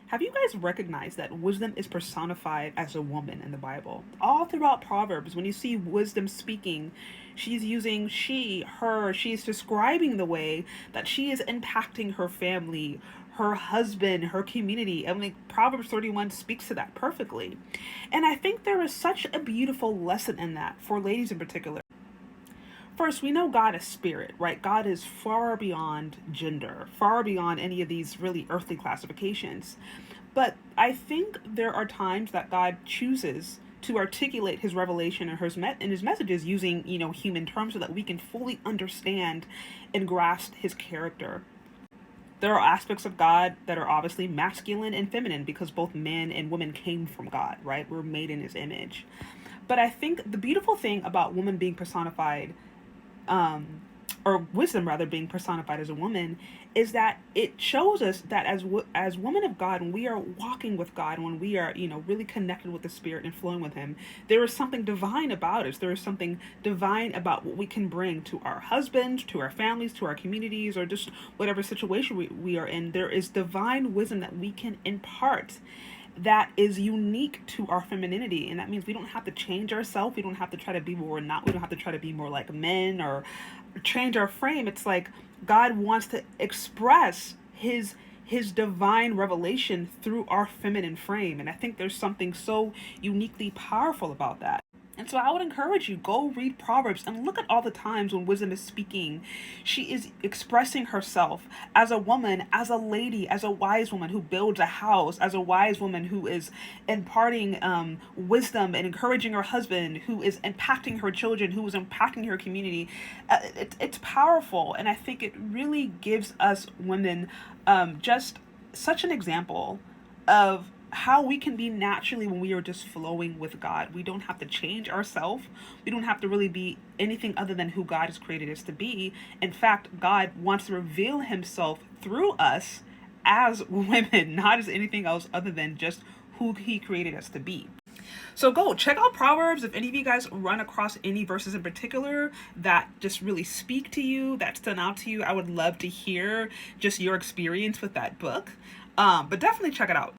Have you guys recognized that wisdom is personified as a woman in the Bible? All throughout Proverbs, when you see wisdom speaking, she's using she, her, she's describing the way that she is impacting her family, her husband, her community. And like Proverbs 31 speaks to that perfectly. And I think there is such a beautiful lesson in that for ladies in particular. First, we know God is spirit, right? God is far beyond gender, far beyond any of these really earthly classifications. But I think there are times that God chooses to articulate his revelation and his messages using, human terms so that we can fully understand and grasp his character. There are aspects of God that are obviously masculine and feminine because both men and women came from God, right? We're made in his image. But I think the beautiful thing about woman being personified, um, or wisdom rather being personified as a woman, is that it shows us that as women of God, when we are walking with God, when we are really connected with the Spirit and flowing with Him, there is something divine about us. There is something divine about what we can bring to our husbands, to our families, to our communities, or just whatever situation we are in. There is divine wisdom that we can impart that is unique to our femininity, and that means we don't have to change ourselves. We don't have to try to be more we're not. We don't have to try to be more like men or change our frame. It's like God wants to express his divine revelation through our feminine frame, and I think there's something so uniquely powerful about that. And so I would encourage you, go read Proverbs and look at all the times when wisdom is speaking. She is expressing herself as a woman, as a lady, as a wise woman who builds a house, as a wise woman who is imparting wisdom and encouraging her husband, who is impacting her children, who is impacting her community. It's powerful, and I think it really gives us women just such an example of how we can be naturally when we are just flowing with God. We don't have to change ourselves. We don't have to really be anything other than who God has created us to be. In fact, God wants to reveal himself through us as women, not as anything else other than just who he created us to be. So go check out Proverbs. If any of you guys run across any verses in particular that just really speak to you, that stand out to you, I would love to hear just your experience with that book. But definitely check it out.